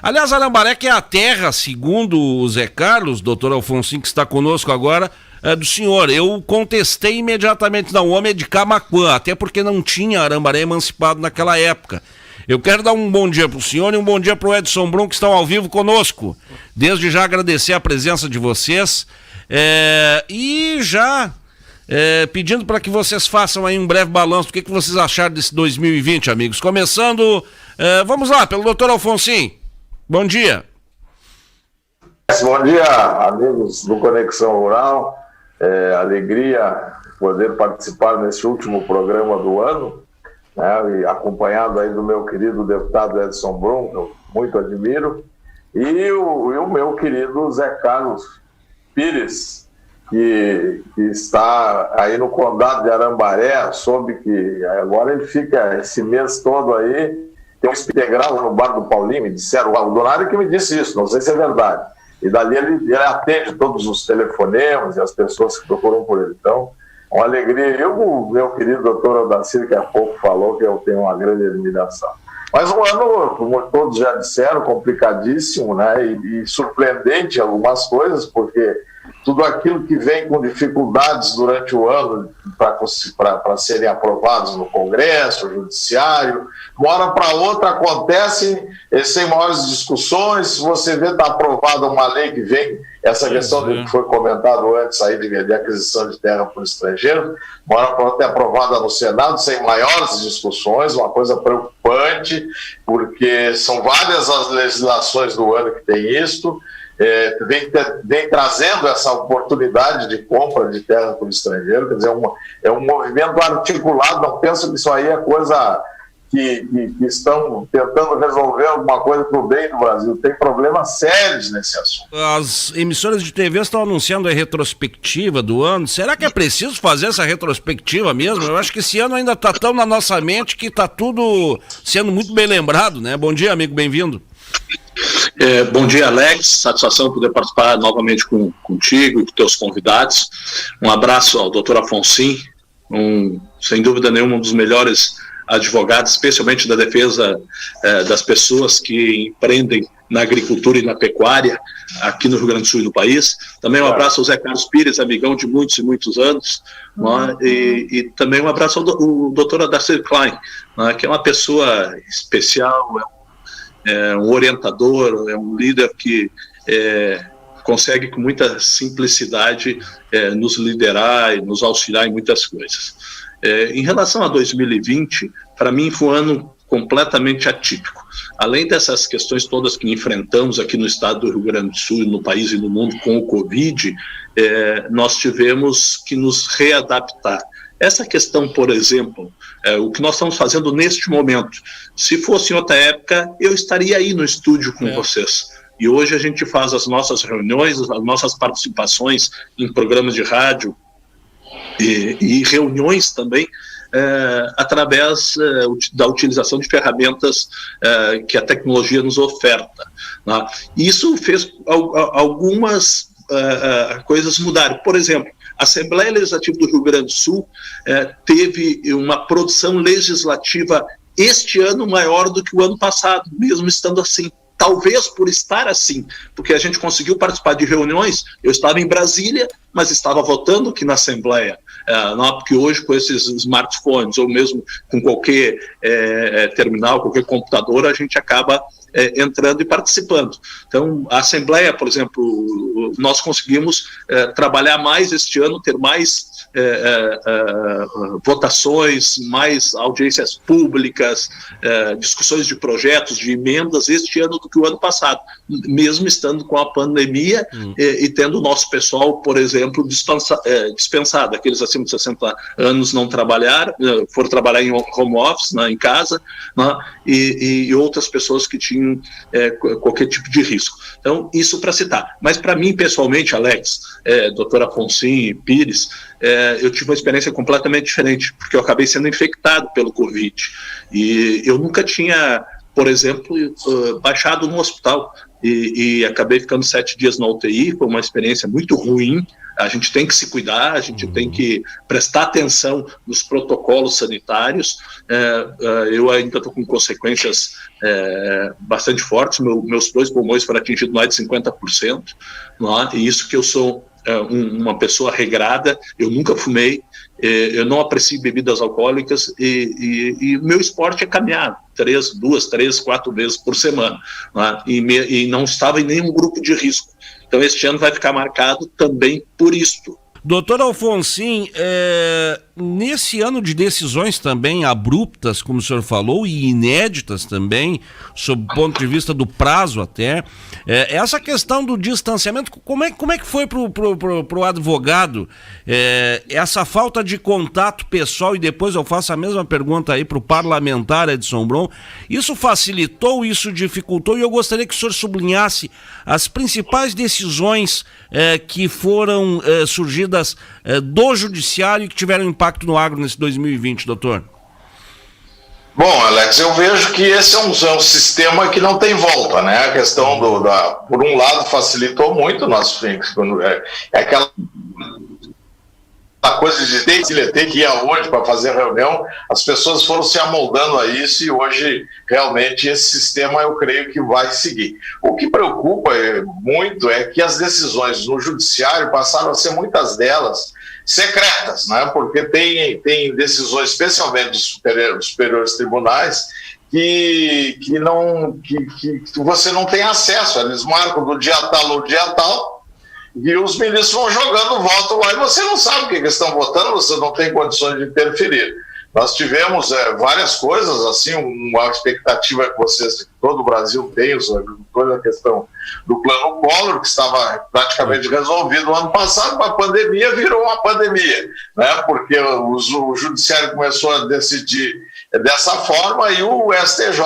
Aliás, Arambaré, que é a terra, segundo o Zé Carlos, doutor Alfonsinho, que está conosco agora, do senhor. Eu contestei imediatamente, não, o homem é de Camaquã, até porque não tinha Arambaré emancipado naquela época. Eu quero dar um bom dia para o senhor e um bom dia para o Edson Brum, que estão ao vivo conosco. Desde já agradecer a presença de vocês e já pedindo para que vocês façam aí um breve balanço do que vocês acharam desse 2020, amigos. Começando, vamos lá, pelo doutor Alfonsinho. Bom dia. Bom dia, amigos do Conexão Rural. Alegria poder participar nesse último programa do ano, né, e acompanhado aí do meu querido deputado Edson Brum, que eu muito admiro, e o meu querido Zé Carlos Pires, que está aí no condado de Arambaré. Soube que agora ele fica esse mês todo aí, tem um integral lá no bar do Paulinho, me disseram, o Donário que me disse isso, não sei se é verdade. E dali ele atende todos os telefonemas e as pessoas que procuram por ele. Então, uma alegria. O meu querido doutor Odacir, que há pouco falou, que eu tenho uma grande admiração. Mas um ano, como todos já disseram, complicadíssimo, né? E surpreendente em algumas coisas, porque tudo aquilo que vem com dificuldades durante o ano para serem aprovados no Congresso, no Judiciário, uma hora para outra acontece sem maiores discussões. Você vê que está aprovada uma lei que vem, essa questão que foi comentado antes aí de aquisição de terra por estrangeiro, uma hora para outra é aprovada no Senado sem maiores discussões, uma coisa preocupante, porque são várias as legislações do ano que tem isto. Vem trazendo essa oportunidade de compra de terra por estrangeiro, quer dizer, é um movimento articulado. Não penso que isso aí é coisa que estão tentando resolver alguma coisa para o bem do Brasil. Tem problemas sérios nesse assunto. As emissoras de TV estão anunciando a retrospectiva do ano. Será que é preciso fazer essa retrospectiva mesmo? Eu acho que esse ano ainda está tão na nossa mente que está tudo sendo muito bem lembrado, né? Bom dia, amigo, bem-vindo. Bom dia, Alex, satisfação poder participar novamente contigo e com teus convidados. Um abraço ao doutor Alfonsinho, sem dúvida nenhuma um dos melhores advogados, especialmente da defesa das pessoas que empreendem na agricultura e na pecuária aqui no Rio Grande do Sul e no país. Também um abraço ao Zé Carlos Pires, amigão de muitos e muitos anos, e também um abraço ao doutor Odacir Klein, que é uma pessoa especial, é um orientador, é um líder que consegue com muita simplicidade nos liderar e nos auxiliar em muitas coisas. Em relação a 2020, para mim foi um ano completamente atípico. Além dessas questões todas que enfrentamos aqui no estado do Rio Grande do Sul, no país e no mundo com o Covid, nós tivemos que nos readaptar. Essa questão, por exemplo, o que nós estamos fazendo neste momento, se fosse em outra época, eu estaria aí no estúdio com vocês. E hoje a gente faz as nossas reuniões, as nossas participações em programas de rádio e reuniões também, através da utilização de ferramentas que a tecnologia nos oferta, né? Isso fez algumas coisas mudarem. Por exemplo, a Assembleia Legislativa do Rio Grande do Sul teve uma produção legislativa este ano maior do que o ano passado, mesmo estando assim. Talvez por estar assim, porque a gente conseguiu participar de reuniões. Eu estava em Brasília, mas estava votando aqui na Assembleia, não, porque hoje com esses smartphones, ou mesmo com qualquer terminal, qualquer computador, a gente acaba entrando e participando. Então, a Assembleia, por exemplo, nós conseguimos trabalhar mais este ano, ter mais votações, mais audiências públicas, discussões de projetos, de emendas este ano do que o ano passado, mesmo estando com a pandemia e tendo o nosso pessoal, por exemplo, dispensado. Aqueles acima de 60 anos não trabalharam, foram trabalhar em home office, né, em casa, né, e outras pessoas que tinham qualquer tipo de risco. Então, isso para citar. Mas para mim, pessoalmente, Alex, doutora Afonsinho e Pires, eu tive uma experiência completamente diferente, porque eu acabei sendo infectado pelo Covid. E eu nunca tinha por exemplo, baixado no hospital. E acabei ficando 7 dias na UTI, foi uma experiência muito ruim. A gente tem que se cuidar, a gente tem que prestar atenção nos protocolos sanitários. Eu ainda estou com consequências bastante fortes. Meus 2 pulmões foram atingidos mais de 50%, e isso que eu sou uma pessoa regrada, eu nunca fumei, eu não aprecio bebidas alcoólicas e meu esporte é caminhar 2, 3, 4 vezes por semana, e não estava em nenhum grupo de risco. Então este ano vai ficar marcado também por isto. Doutor Alfonsin, nesse ano de decisões também abruptas, como o senhor falou, e inéditas também, sob o ponto de vista do prazo até, essa questão do distanciamento, como é que foi pro advogado essa falta de contato pessoal? E depois eu faço a mesma pergunta aí pro parlamentar Edson Brum. Isso facilitou, isso dificultou? E eu gostaria que o senhor sublinhasse as principais decisões que foram surgidas do judiciário e que tiveram impacto no agro nesse 2020, doutor. Bom, Alex, eu vejo que esse é um sistema que não tem volta, né? A questão por um lado, facilitou muito o nosso aquela coisa de ter que ir aonde para fazer reunião, as pessoas foram se amoldando a isso e hoje realmente esse sistema eu creio que vai seguir. O que preocupa muito é que as decisões no judiciário passaram a ser muitas delas secretas, né? Porque tem decisões, especialmente dos superiores tribunais, que você não tem acesso, eles marcam do dia tal ao dia tal, e os ministros vão jogando voto lá e você não sabe o que eles estão votando, você não tem condições de interferir. Nós tivemos várias coisas, assim, uma expectativa que todo o Brasil tem, toda a questão do plano Collor, que estava praticamente resolvido no ano passado, a pandemia virou uma pandemia, né? Porque o judiciário começou a decidir dessa forma e o STJ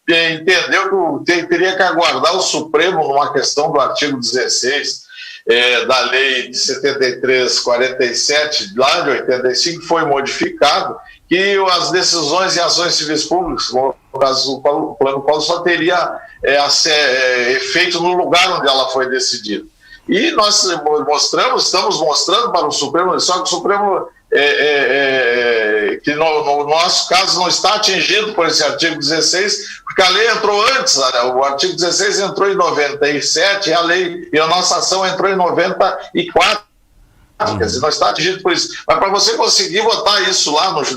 entendeu que teria que aguardar o Supremo numa questão do artigo 16 da lei de 73/47, lá de 85, foi modificado, que as decisões em ações civis públicas, no caso o plano Collor, só teria efeito no lugar onde ela foi decidida. E nós estamos mostrando para o Supremo, só que o Supremo, que no nosso caso não está atingido por esse artigo 16, porque a lei entrou antes, né? O artigo 16 entrou em 97 e a nossa ação entrou em 94. Quer dizer, não está atingido por isso. Mas para você conseguir votar isso lá nos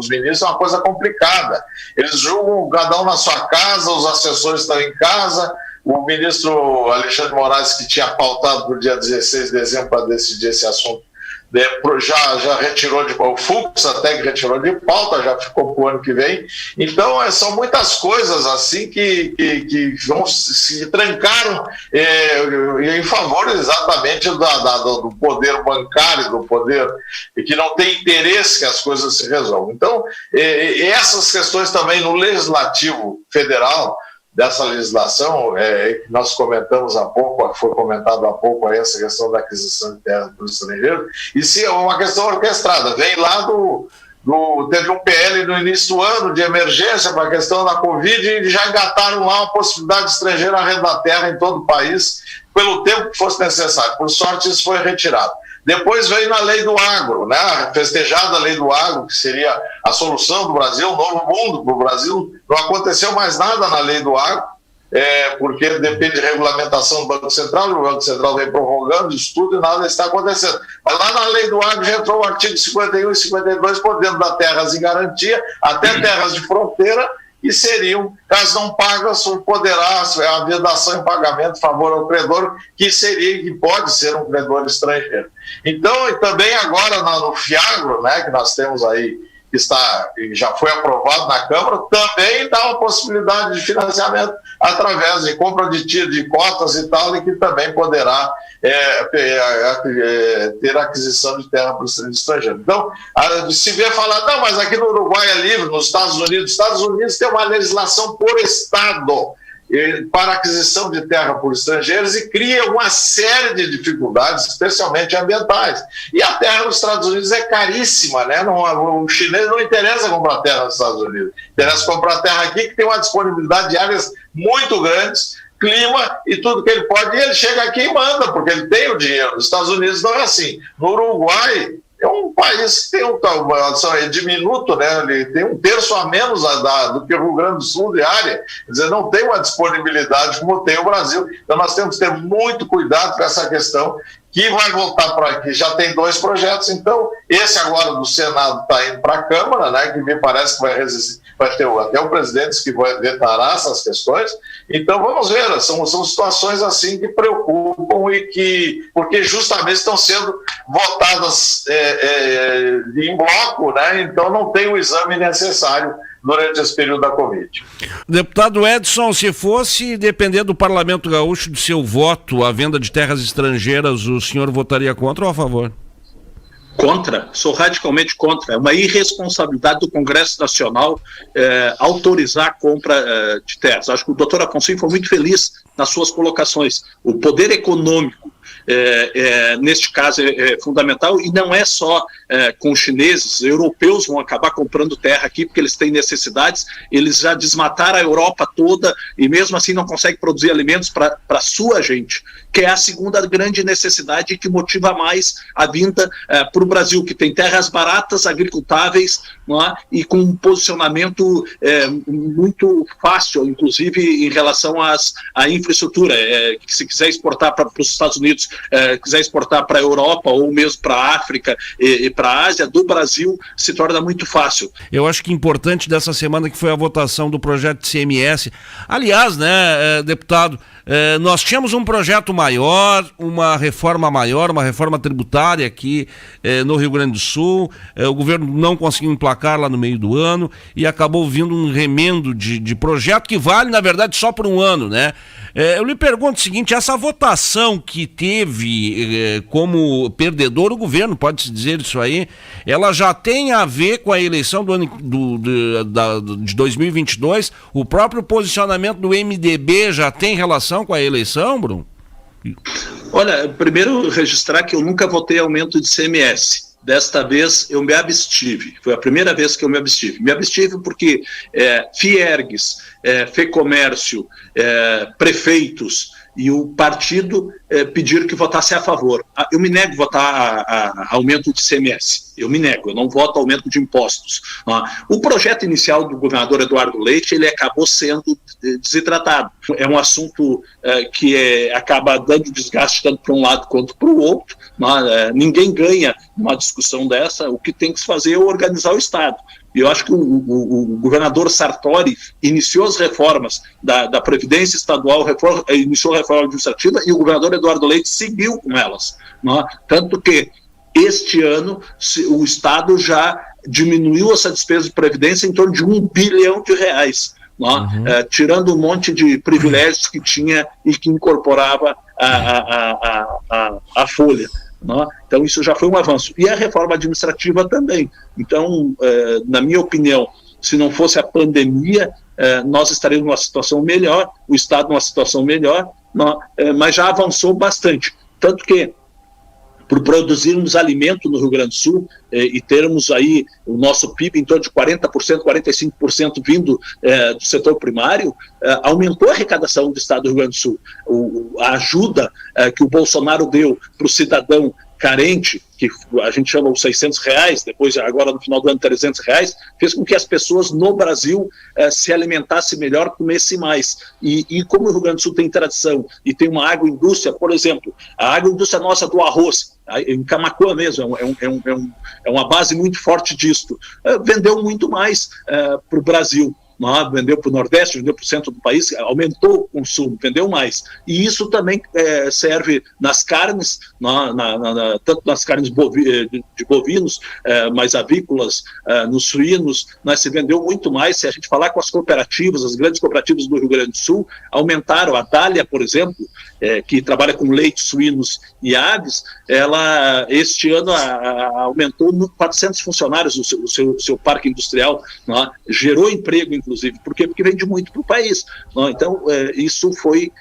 ministros é uma coisa complicada. Eles julgam cada um na sua casa, os assessores estão em casa. O ministro Alexandre de Moraes, que tinha pautado para o dia 16 de dezembro para decidir esse assunto, já retirou o Fux até que retirou de pauta, já ficou para o ano que vem. Então, são muitas coisas assim que vão se trancaram em favor exatamente do poder bancário, do poder que não tem interesse que as coisas se resolvam. Então, essas questões também no Legislativo Federal, dessa legislação, que nós comentamos há pouco, foi comentado há pouco essa questão da aquisição de terras para o estrangeiro, e se é uma questão orquestrada, vem lá teve um PL no início do ano de emergência para a questão da Covid e já engataram lá uma possibilidade de estrangeiro arrendar terra em todo o país pelo tempo que fosse necessário. Por sorte, isso foi retirado. Depois veio na lei do agro, né? A festejada lei do agro, que seria a solução do Brasil, o novo mundo para o Brasil. Não aconteceu mais nada na lei do agro, porque depende de regulamentação do Banco Central, o Banco Central vem prorrogando isso tudo e nada está acontecendo. Mas lá na lei do agro já entrou o artigo 51 e 52, podendo dar terras em garantia, até terras de fronteira, e seriam, caso não paga, poderá a vedação em pagamento em favor ao credor, que pode ser um credor estrangeiro. Então, e também agora no FIAGRO, né, que nós temos aí, que já foi aprovado na Câmara, também dá uma possibilidade de financiamento através de compra de cotas e tal, e que também poderá ter aquisição de terra para o estrangeiro. Então, se vê falar, não, mas aqui no Uruguai é livre, nos Estados Unidos tem uma legislação por Estado. para a aquisição de terra por estrangeiros e cria uma série de dificuldades, especialmente ambientais. E a terra nos Estados Unidos é caríssima, né? O chinês não interessa comprar terra nos Estados Unidos, interessa comprar terra aqui que tem uma disponibilidade de áreas muito grandes, clima e tudo que ele pode, e ele chega aqui e manda, porque ele tem o dinheiro. Nos Estados Unidos não é assim. No Uruguai, é um país que tem é diminuto, né? Ele tem 1/3 a menos do que o Rio Grande do Sul de área, quer dizer, não tem uma disponibilidade como tem o Brasil. Então nós temos que ter muito cuidado com essa questão, que vai voltar para aqui. Já tem 2 projetos, então esse agora do Senado está indo para a Câmara, né? Que me parece que vai ter até o presidente que vai vetará essas questões. Então vamos ver, são situações assim que preocupam porque justamente estão sendo votadas em bloco, né? Então não tem o exame necessário durante esse período da Covid. Deputado Edson, se fosse depender do Parlamento Gaúcho do seu voto à venda de terras estrangeiras, o senhor votaria contra ou a favor? Contra, sou radicalmente contra. É uma irresponsabilidade do Congresso Nacional autorizar a compra de terras. Acho que o doutor Afonso foi muito feliz nas suas colocações. O poder econômico, neste caso, é fundamental, e não é só com os chineses. Europeus vão acabar comprando terra aqui porque eles têm necessidades. Eles já desmataram a Europa toda e mesmo assim não conseguem produzir alimentos para a sua gente, que é a segunda grande necessidade que motiva mais a vinda para o Brasil, que tem terras baratas, agricultáveis, não é? E com um posicionamento muito fácil, inclusive em relação à infraestrutura. Que se quiser exportar para os Estados Unidos, quiser exportar para a Europa ou mesmo para a África e para a Ásia, do Brasil se torna muito fácil. Eu acho que importante dessa semana que foi a votação do projeto de CMS. Aliás, né, deputado, nós tínhamos um projeto maior, uma reforma maior, uma reforma tributária aqui no Rio Grande do Sul. O governo não conseguiu emplacar lá no meio do ano e acabou vindo um remendo de projeto que vale, na verdade, só por um ano, né? Eu lhe pergunto o seguinte, essa votação que teve como perdedor o governo, pode-se dizer isso aí, ela já tem a ver com a eleição do ano de 2022? O próprio posicionamento do MDB já tem relação com a eleição, Bruno? Olha, primeiro registrar que eu nunca votei aumento de CMS. Desta vez eu me abstive, foi a primeira vez que eu me abstive. Me abstive porque Fiergues, Fecomércio, prefeitos e o partido pediram que votasse a favor. Eu me nego a votar a aumento de CMS, eu não voto aumento de impostos. O projeto inicial do governador Eduardo Leite, ele acabou sendo desidratado. É um assunto que acaba dando desgaste tanto para um lado quanto para o outro. Ninguém ganha numa discussão dessa. O que tem que se fazer é organizar o Estado. E eu acho que o governador Sartori iniciou as reformas da Previdência Estadual, iniciou a reforma administrativa, e o governador Eduardo Leite seguiu com elas. Tanto que este ano o Estado já diminuiu essa despesa de Previdência em torno de R$1 bilhão. Tirando um monte de privilégios que tinha e que incorporava a folha. Então isso já foi um avanço. E a reforma administrativa também. Então, na minha opinião, se não fosse a pandemia, nós estaríamos numa situação melhor, o Estado numa situação melhor, mas já avançou bastante. Tanto que, por produzirmos alimento no Rio Grande do Sul e termos aí o nosso PIB em torno de 40%, 45% vindo do setor primário, aumentou a arrecadação do Estado do Rio Grande do Sul. A ajuda que o Bolsonaro deu para o cidadão carente, que a gente chama os R$600, depois agora no final do ano R$300, fez com que as pessoas no Brasil se alimentassem melhor, comessem mais. E como o Rio Grande do Sul tem tradição e tem uma agroindústria, por exemplo, a agroindústria nossa do arroz, em Camaquã mesmo, é uma base muito forte disto, vendeu muito mais para o Brasil. Vendeu para o Nordeste, vendeu para o centro do país, aumentou o consumo, vendeu mais. E isso também serve nas carnes, tanto nas carnes de bovinos, mais avícolas, nos suínos, se vendeu muito mais. Se a gente falar com as cooperativas, as grandes cooperativas do Rio Grande do Sul, aumentaram. A Dália, por exemplo, que trabalha com leite, suínos e aves, ela este ano aumentou 400 funcionários o seu parque industrial, gerou emprego, inclusive, inclusive. Por quê? Porque vende muito para o país. Não? Então, isso foi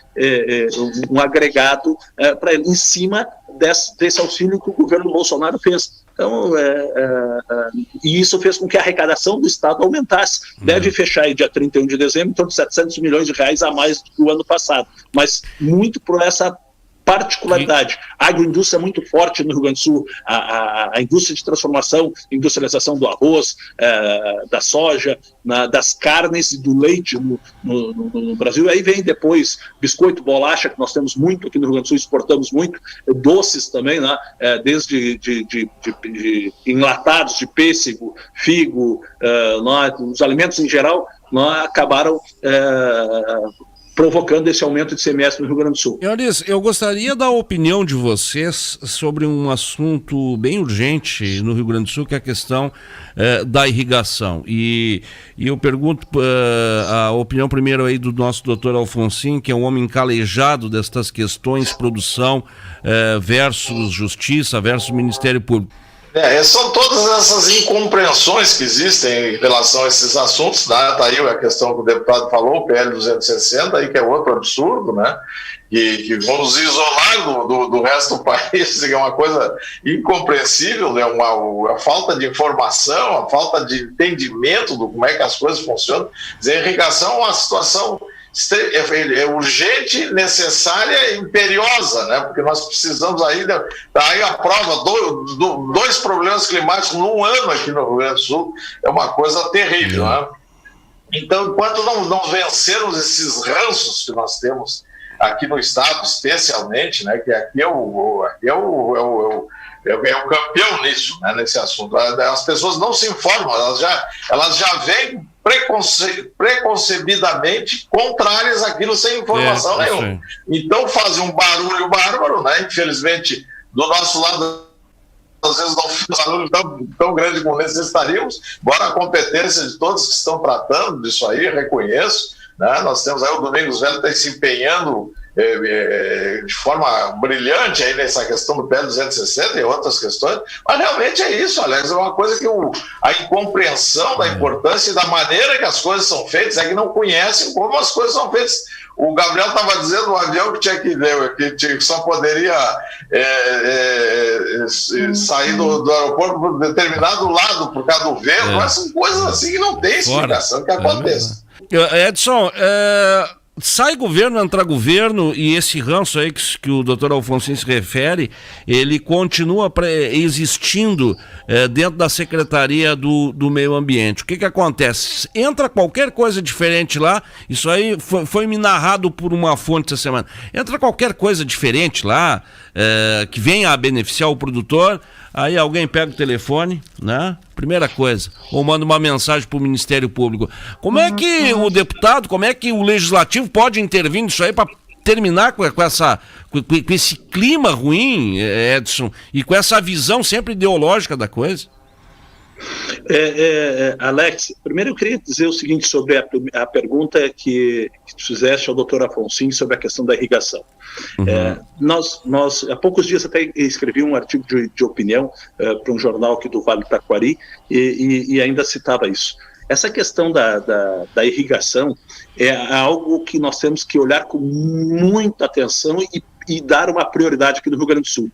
um agregado para ele, em cima desse auxílio que o governo Bolsonaro fez. Então, e isso fez com que a arrecadação do Estado aumentasse. Deve fechar aí dia 31 de dezembro, em torno de 700 milhões de reais a mais do que o ano passado. Mas muito por essa particularidade. A agroindústria é muito forte no Rio Grande do Sul, a indústria de transformação, industrialização do arroz, da soja, das carnes e do leite no Brasil. Aí vem depois biscoito, bolacha, que nós temos muito aqui no Rio Grande do Sul, exportamos muito, doces também, né? Desde de enlatados de pêssego, figo, os alimentos em geral acabaram provocando esse aumento de ICMS no Rio Grande do Sul. Senhores, eu gostaria da opinião de vocês sobre um assunto bem urgente no Rio Grande do Sul, que é a questão da irrigação. E eu pergunto a opinião primeiro aí do nosso doutor Alfonsin, que é um homem calejado destas questões, produção versus justiça, versus Ministério Público. São todas essas incompreensões que existem em relação a esses assuntos, né? Tá aí a questão que o deputado falou, o PL 260, aí, que é outro absurdo, né? Que vão nos isolar do resto do país, é uma coisa incompreensível, né? A falta de informação, a falta de entendimento do como é que as coisas funcionam. A irrigação é uma situação urgente, necessária e imperiosa, né? Porque nós precisamos ainda, daí a prova, dois problemas climáticos num ano aqui no Rio Grande do Sul, é uma coisa terrível, né? Então, enquanto não vencermos esses ranços que nós temos aqui no estado, especialmente, né? Que aqui é o campeão nisso, né, nesse assunto. As pessoas não se informam, elas já vêm preconcebidamente contrárias àquilo sem informação nenhuma. Então fazem um barulho bárbaro, né? Infelizmente, do nosso lado, às vezes não fica um barulho tão grande como necessitaríamos, embora a competência de todos que estão tratando disso aí, reconheço, né? Nós temos aí o Domingos Velho está se empenhando de forma brilhante aí nessa questão do PL 260 e outras questões, mas realmente é isso, Alex, é uma coisa que a incompreensão da importância e da maneira que as coisas são feitas é que não conhecem como as coisas são feitas. O Gabriel estava dizendo o avião que só poderia sair do aeroporto por determinado lado por causa do vento, mas são coisas assim que não tem explicação que aconteça. Edson, sai governo, entra governo, e esse ranço aí que o doutor Alfonsin se refere, ele continua existindo dentro da Secretaria do Meio Ambiente. O que acontece? Entra qualquer coisa diferente lá, isso aí foi me narrado por uma fonte essa semana, entra qualquer coisa diferente lá, que venha a beneficiar o produtor, aí alguém pega o telefone, né? Primeira coisa, ou manda uma mensagem para o Ministério Público. Como é que o deputado, como é que o Legislativo pode intervir nisso aí para terminar com esse clima ruim, Edson, e com essa visão sempre ideológica da coisa? Alex, primeiro eu queria dizer o seguinte sobre a pergunta que tu fizeste ao doutor Alfonsin sobre a questão da irrigação. Nós há poucos dias até escrevi um artigo de opinião para um jornal aqui do Vale do Taquari e ainda citava isso. Essa questão da irrigação é algo que nós temos que olhar com muita atenção e dar uma prioridade aqui no Rio Grande do Sul.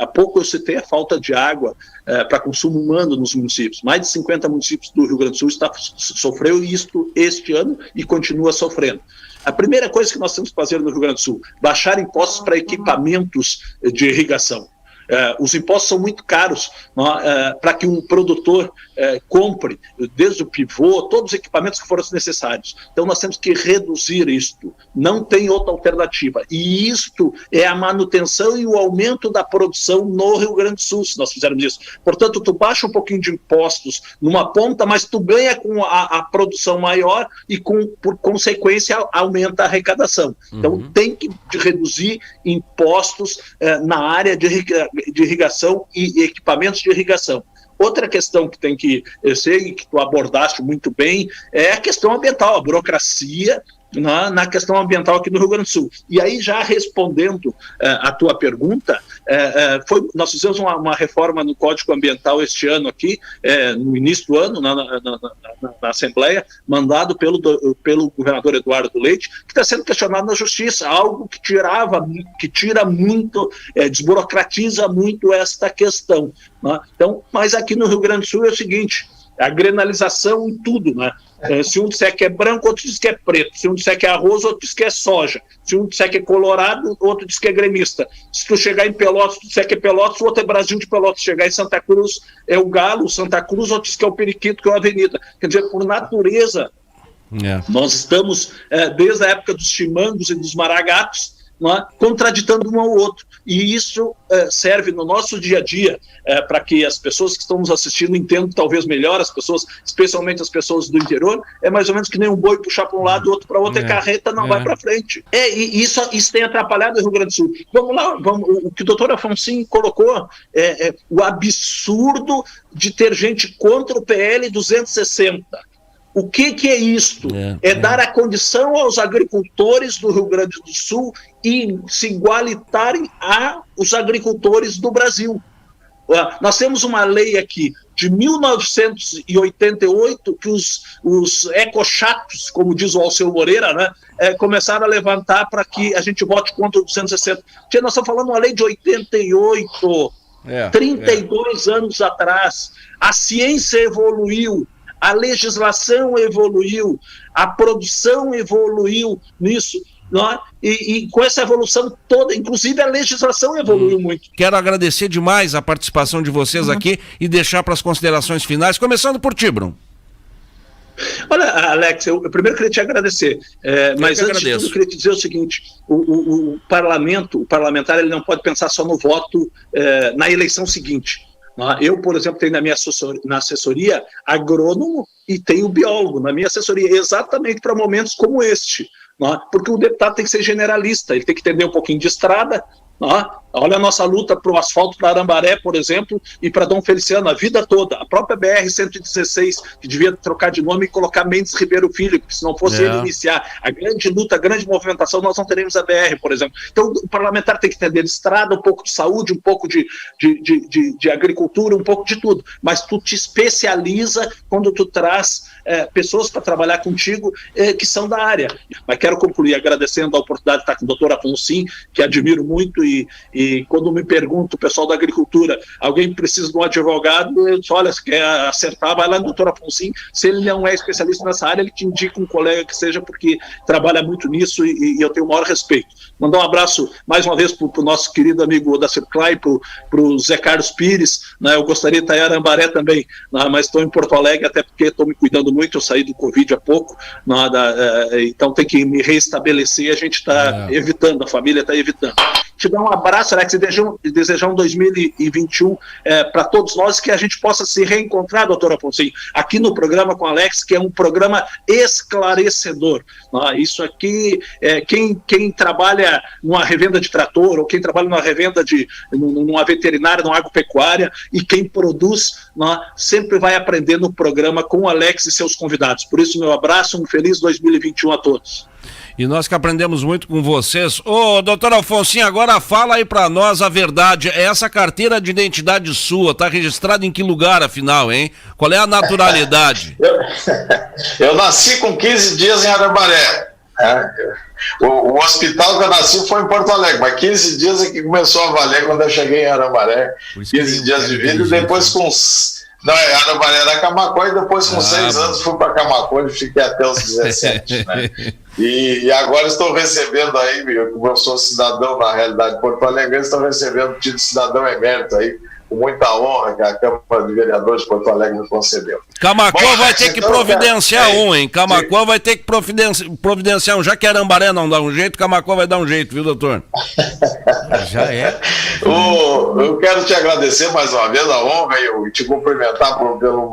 Há pouco eu citei a falta de água para consumo humano nos municípios. Mais de 50 municípios do Rio Grande do Sul sofreu isto este ano e continua sofrendo. A primeira coisa que nós temos que fazer no Rio Grande do Sul, baixar impostos para equipamentos de irrigação. Os impostos são muito caros para que um produtor compre, desde o pivô, todos os equipamentos que foram necessários. Então nós temos que reduzir isto, não tem outra alternativa. E isto é a manutenção e o aumento da produção no Rio Grande do Sul, se nós fizermos isso. Portanto, tu baixa um pouquinho de impostos numa ponta, mas tu ganha com a produção maior e por consequência aumenta a arrecadação. Então tem que reduzir impostos na área de irrigação e equipamentos de irrigação. Outra questão que tem que ser, e que tu abordaste muito bem, é a questão ambiental, a burocracia na questão ambiental aqui no Rio Grande do Sul. E aí, já respondendo a tua pergunta, nós fizemos uma reforma no Código Ambiental este ano aqui, no início do ano, na Assembleia, mandado pelo governador Eduardo Leite, que está sendo questionado na Justiça, algo que tira muito, desburocratiza muito esta questão. Né? Então, mas aqui no Rio Grande do Sul é o seguinte: a granalização em tudo, né? Se um disser que é branco, outro diz que é preto. Se um disser que é arroz, outro diz que é soja. Se um disser que é colorado, outro diz que é gremista. Se tu chegar em Pelotas, tu disser que é Pelotas, o outro é Brasil de Pelotas. Chegar em Santa Cruz é o Galo, Santa Cruz, outro diz que é o Periquito, que é a Avenida. Quer dizer, por natureza, nós estamos, desde a época dos chimangos e dos maragatos, contraditando um ao outro, e isso serve no nosso dia a dia para que as pessoas que estão nos assistindo entendam talvez melhor, as pessoas, especialmente as pessoas do interior, é mais ou menos que nem um boi puxar para um lado e outro para outro, carreta não vai para frente. E isso tem atrapalhado o Rio Grande do Sul. Vamos lá, o que o doutor Afonso colocou, o absurdo de ter gente contra o PL 260. O que é isto? Dar a condição aos agricultores do Rio Grande do Sul e se igualitarem aos agricultores do Brasil. Nós temos uma lei aqui de 1988 que os ecochatos, como diz o Alceu Moreira, né, começaram a levantar para que a gente vote contra o 260. Nós estamos falando de uma lei de 88, 32 anos atrás. A ciência evoluiu, a legislação evoluiu, a produção evoluiu nisso, não é? E com essa evolução toda, inclusive a legislação evoluiu muito. Quero agradecer demais a participação de vocês aqui e deixar para as considerações finais, começando por ti, Bruno. Olha, Alex, eu primeiro queria te agradecer, mas antes de tudo eu queria te dizer o seguinte: o parlamentar, ele não pode pensar só no voto na eleição seguinte. Eu, por exemplo, tenho na assessoria agrônomo e tenho biólogo na minha assessoria, exatamente para momentos como este, porque o deputado tem que ser generalista, ele tem que entender um pouquinho de estrada. Olha a nossa luta para o asfalto para Arambaré, por exemplo, e para Dom Feliciano, a vida toda. A própria BR-116, que devia trocar de nome e colocar Mendes Ribeiro Filho, porque se não fosse ele iniciar a grande luta, a grande movimentação, nós não teremos a BR, por exemplo. Então, o parlamentar tem que entender de estrada, um pouco de saúde, um pouco de agricultura, um pouco de tudo. Mas tu te especializa quando tu traz pessoas para trabalhar contigo que são da área. Mas quero concluir agradecendo a oportunidade de estar com o doutor Afonso, que admiro muito, e quando me pergunta o pessoal da agricultura, alguém precisa de um advogado, eu disse, olha, se quer acertar, vai lá no doutor Afonso. Se ele não é especialista nessa área, ele te indica um colega que seja, porque trabalha muito nisso e eu tenho o maior respeito. Mandar um abraço mais uma vez para o nosso querido amigo Odacir Clay, para o Zé Carlos Pires, né? Eu gostaria de estar em Arambaré também, né? Mas estou em Porto Alegre, até porque estou me cuidando muito, eu saí do Covid há pouco, então tem que me reestabelecer, a gente está evitando, a família está evitando. Te dar um abraço, Alex, e desejar um 2021 para todos nós, que a gente possa se reencontrar, doutor Afonso, aqui no programa com o Alex, que é um programa esclarecedor. Isso aqui, quem trabalha numa revenda de trator, ou quem trabalha numa revenda numa veterinária, numa agropecuária, e quem produz, sempre vai aprender no programa com o Alex e seus convidados. Por isso, meu abraço, um feliz 2021 a todos. E nós que aprendemos muito com vocês. Ô, doutor Afonso, agora fala aí pra nós a verdade. Essa carteira de identidade sua tá registrada em que lugar, afinal, hein? Qual é a naturalidade? Eu nasci com 15 dias em Arambaré. O hospital que eu nasci foi em Porto Alegre, mas 15 dias é que começou a valer quando eu cheguei em Arambaré. 15 dias de vida e depois com... Não, Arambaré era Camaquã, e depois com 6 anos fui para Camaquã e fiquei até os 17, né? E agora estou recebendo aí, como eu sou cidadão, na realidade, Porto Alegre, estou recebendo o título de cidadão emérito aí, com muita honra que a Câmara de Vereadores de Porto Alegre me concedeu. Camaquã vai ter que providenciar hein? Camaquã vai ter que providenciar um. Já que Arambaré não dá um jeito, Camaquã vai dar um jeito, viu, doutor? Já é. Eu quero te agradecer mais uma vez a honra e te cumprimentar pelo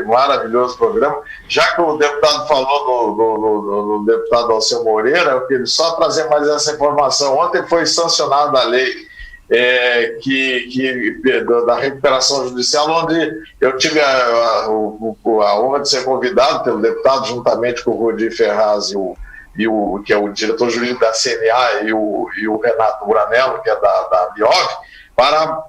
maravilhoso programa. Já que o deputado falou do deputado Alceu Moreira, eu queria só trazer mais essa informação. Ontem foi sancionada a lei da recuperação judicial, onde eu tive a honra de ser convidado pelo deputado, juntamente com o Rudi Ferraz e que é o diretor jurídico da CNA, e o Renato Buranello, que é da Biov, para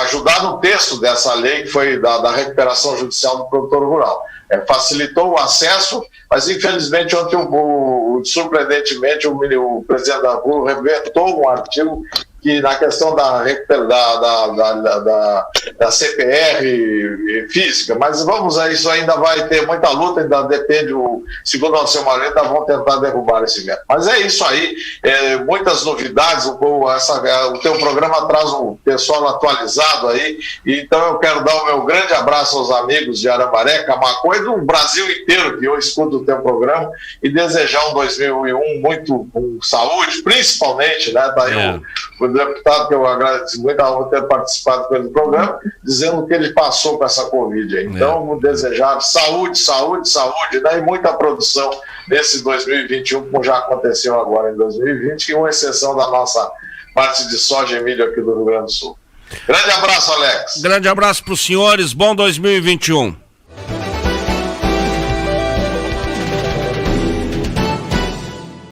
ajudar no texto dessa lei que foi da recuperação judicial do produtor rural. Facilitou o acesso, mas infelizmente ontem, surpreendentemente, o presidente da República vetou um artigo que na questão da CPR física, mas isso ainda vai ter muita luta, ainda depende, segundo o seu marido, vão tentar derrubar esse veto. Mas é isso aí, muitas novidades, o teu programa traz um pessoal atualizado aí, então eu quero dar o meu grande abraço aos amigos de Arambaré, Camaquã e do Brasil inteiro que eu escuto o teu programa, e desejar um 2001 muito com saúde, principalmente, né, daí o deputado, que eu agradeço muito por ter participado pelo programa, dizendo que ele passou com essa Covid aí. Então, vou desejar saúde, né, e muita produção nesse 2021, como já aconteceu agora em 2020, com exceção da nossa parte de soja e milho aqui do Rio Grande do Sul. Grande abraço, Alex. Grande abraço para os senhores, bom 2021.